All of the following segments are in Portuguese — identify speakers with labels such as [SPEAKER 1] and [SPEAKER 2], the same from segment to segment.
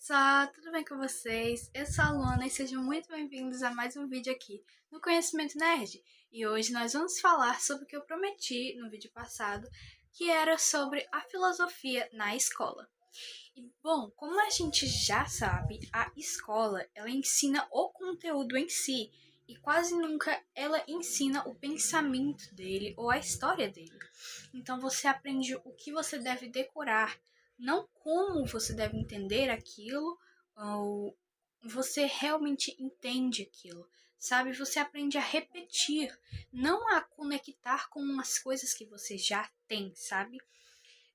[SPEAKER 1] pessoal, tudo bem com vocês? Eu sou a Luana e sejam muito bem-vindos a mais um vídeo aqui no Conhecimento Nerd. E hoje nós vamos falar sobre o que eu prometi no vídeo passado, que era sobre a filosofia na escola. E bom, como a gente já sabe, a escola ela ensina o conteúdo em si e quase nunca ela ensina o pensamento dele ou a história dele. Então você aprende o que você deve decorar, não como você deve entender aquilo, ou você realmente entende aquilo, sabe? Você aprende a repetir, não a conectar com as coisas que você já tem, sabe?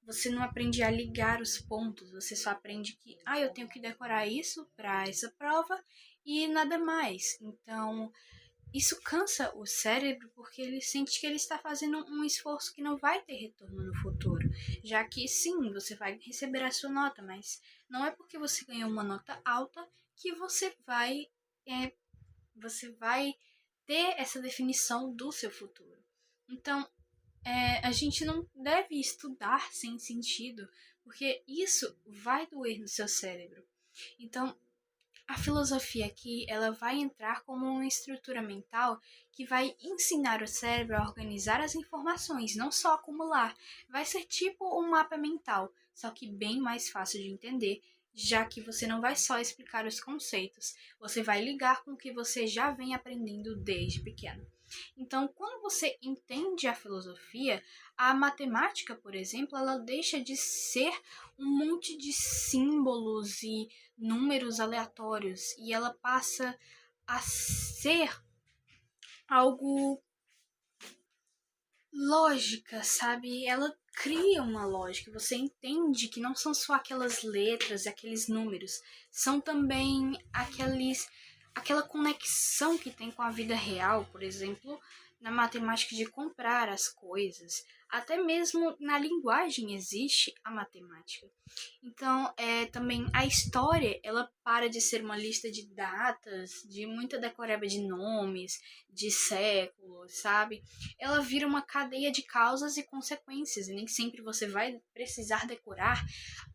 [SPEAKER 1] Você não aprende a ligar os pontos, você só aprende que, eu tenho que decorar isso para essa prova e nada mais. Então, isso cansa o cérebro porque ele sente que ele está fazendo um esforço que não vai ter retorno no futuro. Já que sim, você vai receber a sua nota, mas não é porque você ganhou uma nota alta que é, você vai ter essa definição do seu futuro. Então, a gente não deve estudar sem sentido, porque isso vai doer no seu cérebro. Então, a filosofia aqui, ela vai entrar como uma estrutura mental que vai ensinar o cérebro a organizar as informações, não só acumular. Vai ser tipo um mapa mental, só que bem mais fácil de entender, já que você não vai só explicar os conceitos, você vai ligar com o que você já vem aprendendo desde pequeno. Então, quando você entende a filosofia, a matemática, por exemplo, ela deixa de ser um monte de símbolos e números aleatórios e ela passa a ser algo lógica, sabe? Ela cria uma lógica. Você entende que não são só aquelas letras e aqueles números, são também aquela conexão que tem com a vida real, por exemplo, na matemática de comprar as coisas. Até mesmo na linguagem existe a matemática. Então, também a história, ela para de ser uma lista de datas, de muita decoreba de nomes, de séculos, sabe? Ela vira uma cadeia de causas e consequências, e nem sempre você vai precisar decorar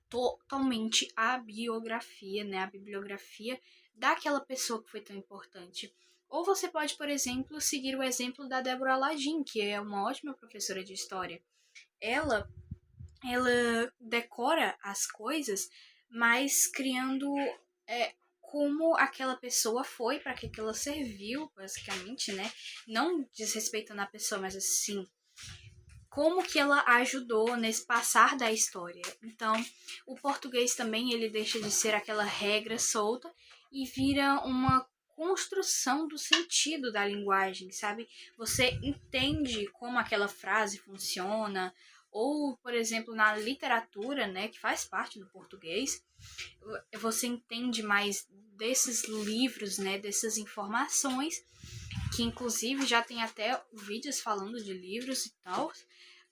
[SPEAKER 1] totalmente a biografia, né? A bibliografia daquela pessoa que foi tão importante. Ou você pode, por exemplo, seguir o exemplo da Deborah Lagin, que é uma ótima professora de história. Ela decora as coisas, mas criando como aquela pessoa foi, para que aquela serviu, basicamente, né? Não desrespeitando a pessoa, mas assim, como que ela ajudou nesse passar da história. Então, o português também ele deixa de ser aquela regra solta e vira uma construção do sentido da linguagem, sabe? Você entende como aquela frase funciona, ou, por exemplo, na literatura, né, que faz parte do português, você entende mais desses livros, né, dessas informações, que inclusive já tem até vídeos falando de livros e tal.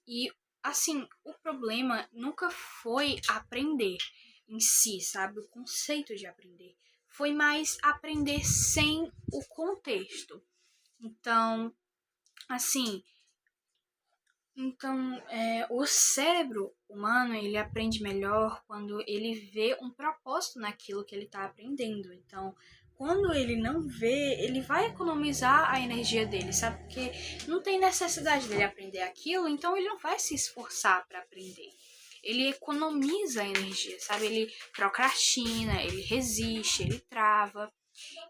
[SPEAKER 1] E assim, o problema nunca foi aprender em si, sabe? O conceito de aprender. Foi mais aprender sem o contexto. Então, assim, o cérebro humano, ele aprende melhor quando ele vê um propósito naquilo que ele está aprendendo. Então, quando ele não vê, ele vai economizar a energia dele, sabe? Porque não tem necessidade dele aprender aquilo, então ele não vai se esforçar para aprender. Ele economiza a energia, sabe? Ele procrastina, ele resiste, ele trava.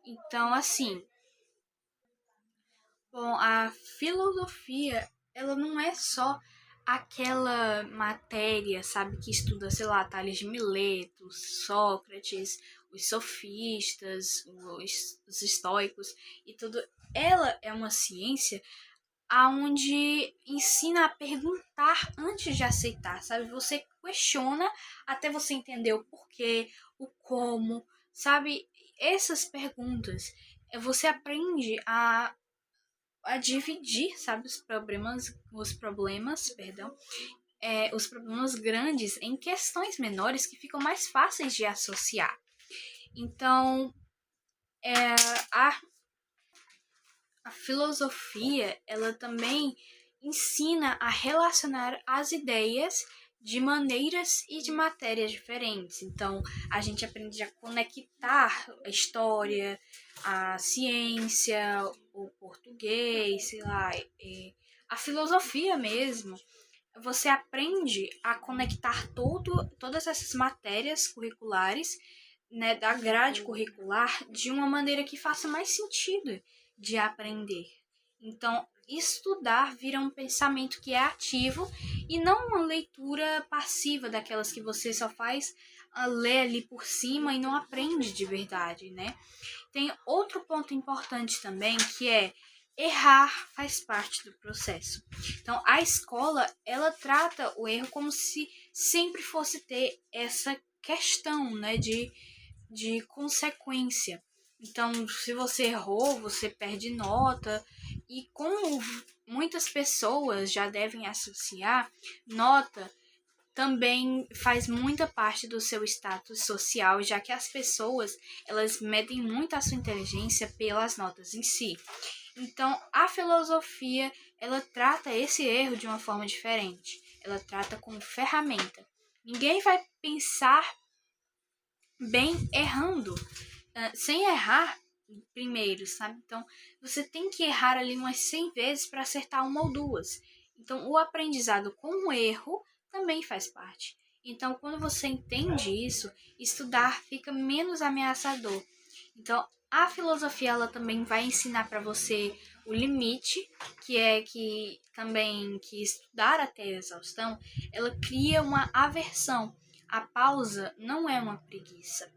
[SPEAKER 1] Então, assim, bom, a filosofia, ela não é só aquela matéria, sabe, que estuda, sei lá, Tales de Mileto, Sócrates, os sofistas, os estoicos e tudo. Ela é uma ciência aonde ensina a perguntar antes de aceitar, sabe? Você questiona até você entender o porquê, o como, sabe? Essas perguntas, você aprende a dividir, sabe, os problemas grandes em questões menores que ficam mais fáceis de associar. Então, a, a filosofia, ela também ensina a relacionar as ideias de maneiras e de matérias diferentes. Então, a gente aprende a conectar a história, a ciência, o português, sei lá, a filosofia mesmo. Você aprende a conectar todas essas matérias curriculares, né, da grade curricular de uma maneira que faça mais sentido de aprender. Então, estudar vira um pensamento que é ativo e não uma leitura passiva, daquelas que você só faz ler ali por cima e não aprende de verdade, né? Tem outro ponto importante também, que é errar faz parte do processo. Então, a escola, ela trata o erro como se sempre fosse ter essa questão, né, de consequência. Então, se você errou, você perde nota. E como muitas pessoas já devem associar, nota também faz muita parte do seu status social, já que as pessoas, elas medem muito a sua inteligência pelas notas em si. Então, a filosofia, ela trata esse erro de uma forma diferente. Ela trata como ferramenta. Ninguém vai pensar bem errando, sem errar primeiro, sabe? Então, você tem que errar ali umas 100 vezes para acertar uma ou duas. Então, o aprendizado com o erro também faz parte. Então, quando você entende isso, estudar fica menos ameaçador. Então, a filosofia, ela também vai ensinar para você o limite, que é que também que estudar até a exaustão, ela cria uma aversão. A pausa não é uma preguiça,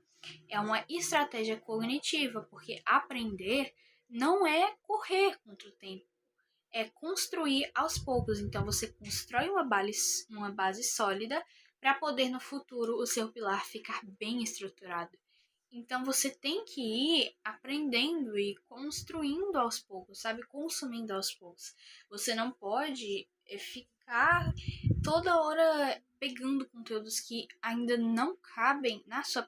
[SPEAKER 1] é uma estratégia cognitiva, porque aprender não é correr contra o tempo, é construir aos poucos. Então, você constrói uma base sólida para poder no futuro o seu pilar ficar bem estruturado. Então, você tem que ir aprendendo e construindo aos poucos, sabe? Consumindo aos poucos. Você não pode ficar toda hora pegando conteúdos que ainda não cabem na sua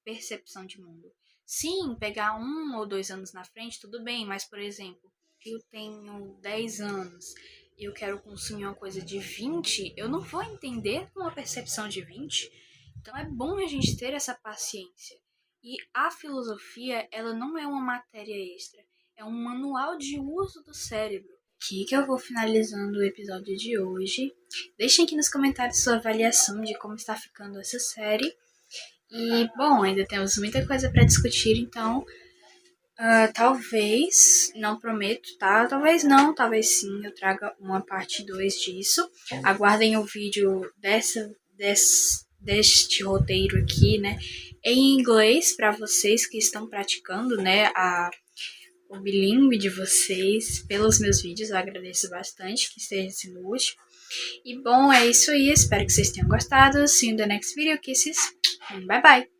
[SPEAKER 1] percepção de mundo. Sim, pegar 1 ou 2 anos na frente, tudo bem, mas, por exemplo, eu tenho 10 anos e eu quero consumir uma coisa de 20, eu não vou entender com uma percepção de 20. Então é bom a gente ter essa paciência. E a filosofia, ela não é uma matéria extra, é um manual de uso do cérebro. Aqui que eu vou finalizando o episódio de hoje. Deixem aqui nos comentários sua avaliação de como está ficando essa série. E, bom, ainda temos muita coisa para discutir, então talvez, não prometo, tá? Talvez não, talvez sim, eu traga uma parte 2 disso. Aguardem o vídeo deste roteiro aqui, né? Em inglês, para vocês que estão praticando, né? O bilíngue de vocês pelos meus vídeos. Eu agradeço bastante que esteja sendo útil. E bom, é isso aí. Espero que vocês tenham gostado. See you in the next video. Kisses. Bye bye.